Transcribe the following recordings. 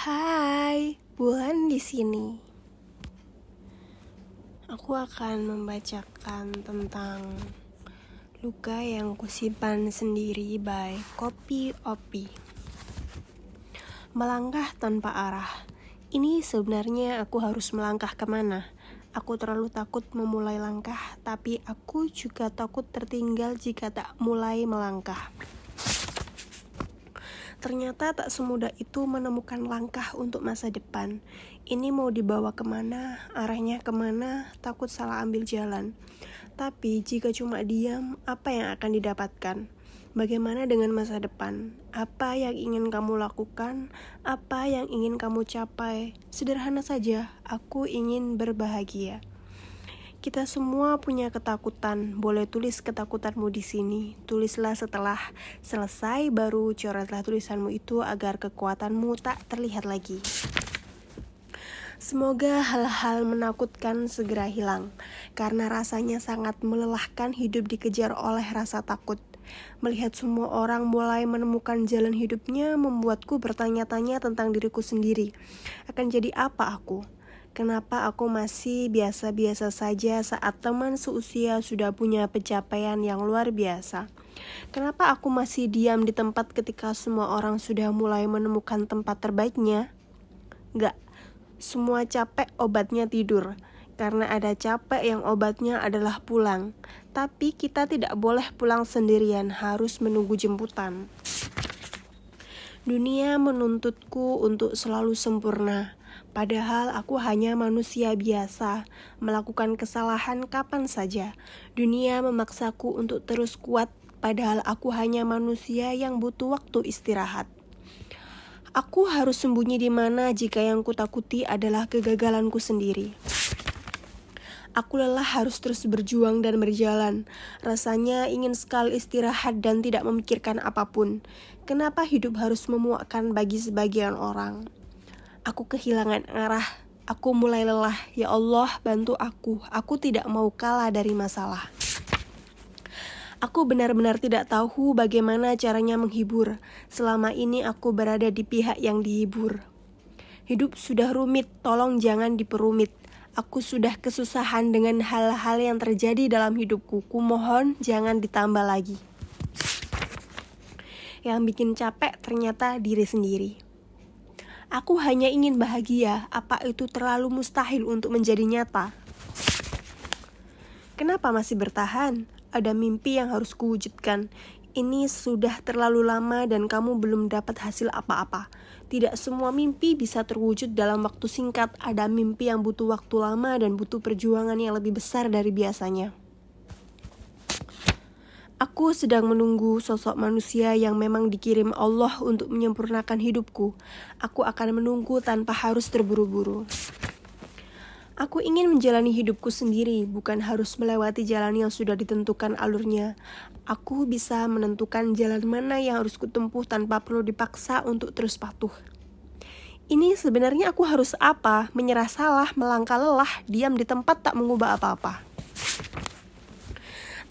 Hai, Bulan di sini. Aku akan membacakan tentang luka yang kusimpan sendiri by Kopi Opi. Melangkah tanpa arah. Ini sebenarnya aku harus melangkah kemana? Aku terlalu takut memulai langkah, tapi aku juga takut tertinggal jika tak mulai melangkah. Ternyata tak semudah itu menemukan langkah untuk masa depan. Ini mau dibawa kemana, arahnya kemana, takut salah ambil jalan. Tapi jika cuma diam, apa yang akan didapatkan? Bagaimana dengan masa depan? Apa yang ingin kamu lakukan? Apa yang ingin kamu capai? Sederhana saja, aku ingin berbahagia. Kita semua punya ketakutan. Boleh tulis ketakutanmu di sini. Tulislah setelah selesai, baru coretlah tulisanmu itu agar kekuatanmu tak terlihat lagi. Semoga hal-hal menakutkan segera hilang, karena rasanya sangat melelahkan hidup dikejar oleh rasa takut. Melihat semua orang mulai menemukan jalan hidupnya membuatku bertanya-tanya tentang diriku sendiri. Akan jadi apa aku? Kenapa aku masih biasa-biasa saja saat teman seusia sudah punya pencapaian yang luar biasa? Kenapa aku masih diam di tempat ketika semua orang sudah mulai menemukan tempat terbaiknya? Gak, semua capek obatnya tidur. Karena ada capek yang obatnya adalah pulang. Tapi kita tidak boleh pulang sendirian, harus menunggu jemputan. Dunia menuntutku untuk selalu sempurna. Padahal aku hanya manusia biasa, melakukan kesalahan kapan saja. Dunia memaksaku untuk terus kuat, padahal aku hanya manusia yang butuh waktu istirahat. Aku harus sembunyi di mana jika yang kutakuti adalah kegagalanku sendiri. Aku lelah harus terus berjuang dan berjalan. Rasanya ingin sekali istirahat dan tidak memikirkan apapun. Kenapa hidup harus memuakkan bagi sebagian orang? Aku kehilangan arah. Aku mulai lelah. Ya Allah, bantu aku. Aku tidak mau kalah dari masalah. Aku benar-benar tidak tahu bagaimana caranya menghibur. Selama ini aku berada di pihak yang dihibur. Hidup sudah rumit, tolong jangan diperumit. Aku sudah kesusahan dengan hal-hal yang terjadi dalam hidupku. Kumohon jangan ditambah lagi. Yang bikin capek ternyata diri sendiri. Aku hanya ingin bahagia. Apa itu terlalu mustahil untuk menjadi nyata? Kenapa masih bertahan? Ada mimpi yang harus kuwujudkan. Ini sudah terlalu lama dan kamu belum dapat hasil apa-apa. Tidak semua mimpi bisa terwujud dalam waktu singkat. Ada mimpi yang butuh waktu lama dan butuh perjuangan yang lebih besar dari biasanya. Aku sedang menunggu sosok manusia yang memang dikirim Allah untuk menyempurnakan hidupku. Aku akan menunggu tanpa harus terburu-buru. Aku ingin menjalani hidupku sendiri, bukan harus melewati jalan yang sudah ditentukan alurnya. Aku bisa menentukan jalan mana yang harus kutempuh tanpa perlu dipaksa untuk terus patuh. Ini sebenarnya aku harus apa? Menyerah salah, melangkah lelah, diam di tempat tak mengubah apa-apa.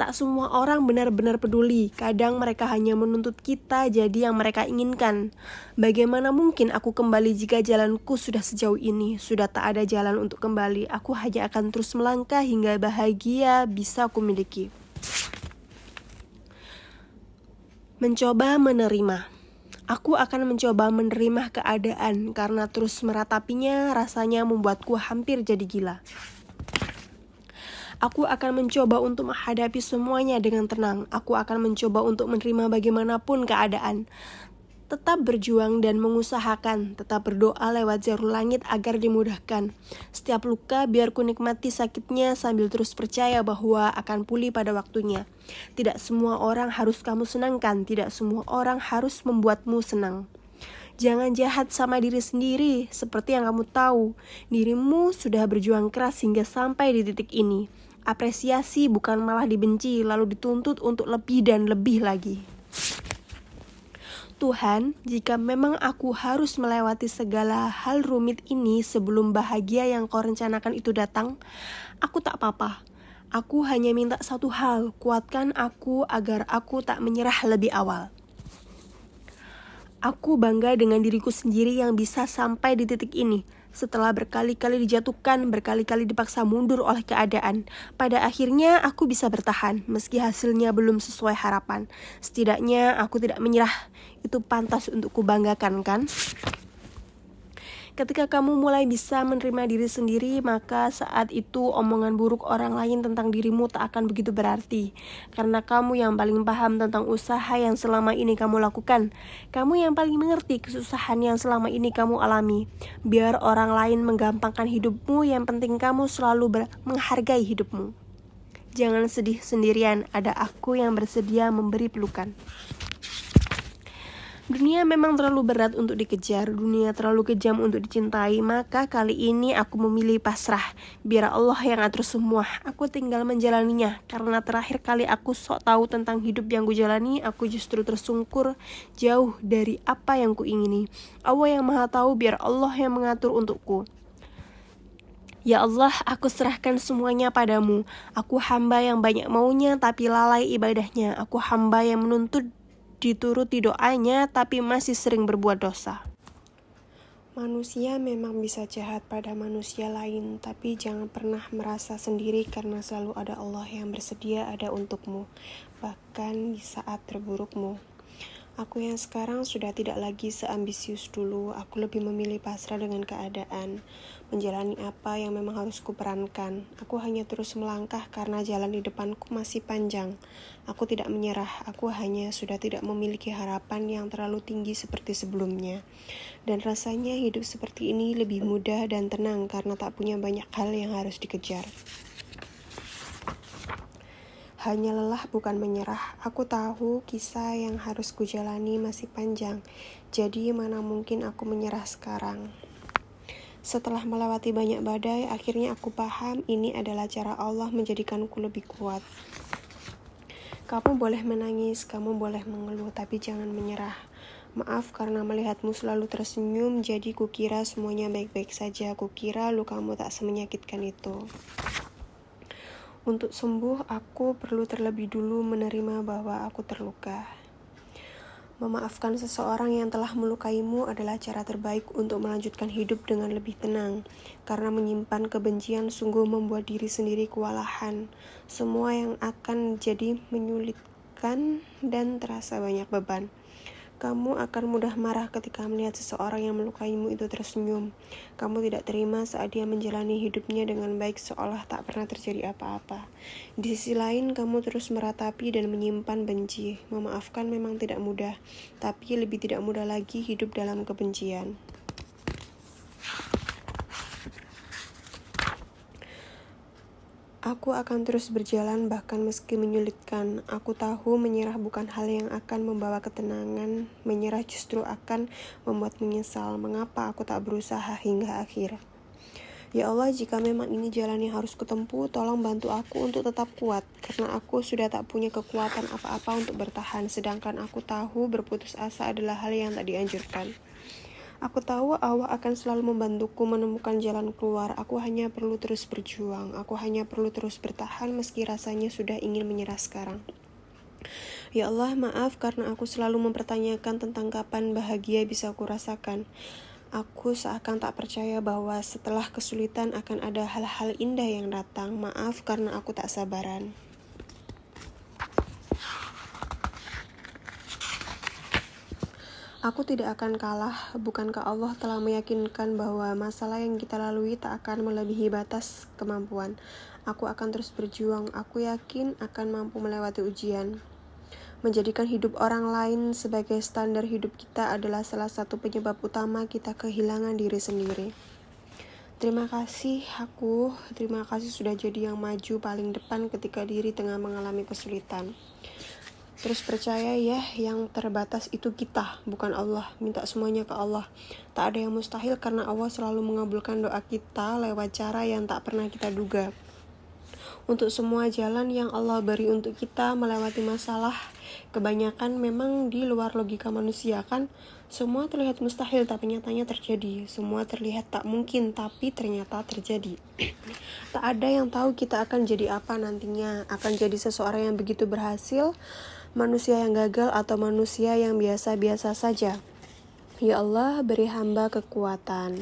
Tak semua orang benar-benar peduli. Kadang mereka hanya menuntut kita jadi yang mereka inginkan. Bagaimana mungkin aku kembali jika jalanku sudah sejauh ini? Sudah tak ada jalan untuk kembali. Aku hanya akan terus melangkah hingga bahagia bisa aku miliki. Mencoba menerima. Aku akan mencoba menerima keadaan karena terus meratapinya rasanya membuatku hampir jadi gila. Aku akan mencoba untuk menghadapi semuanya dengan tenang. Aku akan mencoba untuk menerima bagaimanapun keadaan. Tetap berjuang dan mengusahakan. Tetap berdoa lewat jarum langit agar dimudahkan. Setiap luka biar ku nikmati sakitnya sambil terus percaya bahwa akan pulih pada waktunya. Tidak semua orang harus kamu senangkan. Tidak semua orang harus membuatmu senang. Jangan jahat sama diri sendiri. Seperti yang kamu tahu, dirimu sudah berjuang keras hingga sampai di titik ini. Apresiasi bukan malah dibenci, lalu dituntut untuk lebih dan lebih lagi. Tuhan, jika memang aku harus melewati segala hal rumit ini sebelum bahagia yang kau rencanakan itu datang, aku tak apa-apa. Aku hanya minta satu hal, kuatkan aku agar aku tak menyerah lebih awal. Aku bangga dengan diriku sendiri yang bisa sampai di titik ini. Setelah berkali-kali dijatuhkan, berkali-kali dipaksa mundur oleh keadaan, pada akhirnya aku bisa bertahan, meski hasilnya belum sesuai harapan. Setidaknya aku tidak menyerah. Itu pantas untuk kubanggakan, kan? Ketika kamu mulai bisa menerima diri sendiri, maka saat itu omongan buruk orang lain tentang dirimu tak akan begitu berarti. Karena kamu yang paling paham tentang usaha yang selama ini kamu lakukan. Kamu yang paling mengerti kesusahan yang selama ini kamu alami. Biar orang lain menggampangkan hidupmu, yang penting kamu selalu menghargai hidupmu. Jangan sedih sendirian, ada aku yang bersedia memberi pelukan. Dunia memang terlalu berat untuk dikejar, dunia terlalu kejam untuk dicintai, maka kali ini aku memilih pasrah. Biar Allah yang atur semua, aku tinggal menjalaninya. Karena terakhir kali aku sok tahu tentang hidup yang kujalani, aku justru tersungkur jauh dari apa yang kuingini. Allah yang maha tahu, biar Allah yang mengatur untukku. Ya Allah, aku serahkan semuanya padamu. Aku hamba yang banyak maunya tapi lalai ibadahnya. Aku hamba yang menuntut dituruti doanya tapi masih sering berbuat dosa. Manusia memang bisa jahat pada manusia lain, tapi jangan pernah merasa sendiri karena selalu ada Allah yang bersedia ada untukmu, bahkan di saat terburukmu. Aku yang sekarang sudah tidak lagi seambisius dulu. Aku lebih memilih pasrah dengan keadaan, menjalani apa yang memang harus kuperankan. Aku hanya terus melangkah karena jalan di depanku masih panjang. Aku tidak menyerah, aku hanya sudah tidak memiliki harapan yang terlalu tinggi seperti sebelumnya. Dan rasanya hidup seperti ini lebih mudah dan tenang karena tak punya banyak hal yang harus dikejar. Hanya lelah bukan menyerah. Aku tahu kisah yang harus kujalani masih panjang. Jadi mana mungkin aku menyerah sekarang. Setelah melewati banyak badai, akhirnya aku paham ini adalah cara Allah menjadikanku lebih kuat. Kamu boleh menangis, kamu boleh mengeluh, tapi jangan menyerah. Maaf karena melihatmu selalu tersenyum, jadi kukira semuanya baik-baik saja. Kukira lukamu tak semenyakitkan itu. Untuk sembuh, aku perlu terlebih dulu menerima bahwa aku terluka. Memaafkan seseorang yang telah melukaimu adalah cara terbaik untuk melanjutkan hidup dengan lebih tenang. Karena menyimpan kebencian sungguh membuat diri sendiri kewalahan. Semua yang akan jadi menyulitkan dan terasa banyak beban. Kamu akan mudah marah ketika melihat seseorang yang melukaimu itu tersenyum. Kamu tidak terima saat dia menjalani hidupnya dengan baik seolah tak pernah terjadi apa-apa. Di sisi lain, kamu terus meratapi dan menyimpan benci. Memaafkan memang tidak mudah, tapi lebih tidak mudah lagi hidup dalam kebencian. Aku akan terus berjalan bahkan meski menyulitkan. Aku tahu menyerah bukan hal yang akan membawa ketenangan. Menyerah justru akan membuat menyesal. Mengapa aku tak berusaha hingga akhir? Ya Allah, jika memang ini jalan yang harus kutempuh, tolong bantu aku untuk tetap kuat. Karena aku sudah tak punya kekuatan apa-apa untuk bertahan. Sedangkan aku tahu berputus asa adalah hal yang tak dianjurkan. Aku tahu Allah akan selalu membantuku menemukan jalan keluar. Aku hanya perlu terus berjuang. Aku hanya perlu terus bertahan meski rasanya sudah ingin menyerah sekarang. Ya Allah, maaf karena aku selalu mempertanyakan tentang kapan bahagia bisa kurasakan. Aku seakan tak percaya bahwa setelah kesulitan akan ada hal-hal indah yang datang. Maaf karena aku tak sabaran. Aku tidak akan kalah, bukankah Allah telah meyakinkan bahwa masalah yang kita lalui tak akan melebihi batas kemampuan. Aku akan terus berjuang, aku yakin akan mampu melewati ujian. Menjadikan hidup orang lain sebagai standar hidup kita adalah salah satu penyebab utama kita kehilangan diri sendiri. Terima kasih sudah jadi yang maju paling depan ketika diri tengah mengalami kesulitan. Terus percaya ya, yang terbatas itu kita, bukan Allah. Minta semuanya ke Allah. Tak ada yang mustahil karena Allah selalu mengabulkan doa kita lewat cara yang tak pernah kita duga. Untuk semua jalan yang Allah beri untuk kita melewati masalah, kebanyakan memang di luar logika manusia kan. Semua terlihat mustahil tapi nyatanya terjadi. Semua terlihat tak mungkin tapi ternyata terjadi. Tak ada yang tahu kita akan jadi apa nantinya. Akan jadi seseorang yang begitu berhasil, manusia yang gagal, atau manusia yang biasa-biasa saja. Ya Allah, beri hamba kekuatan.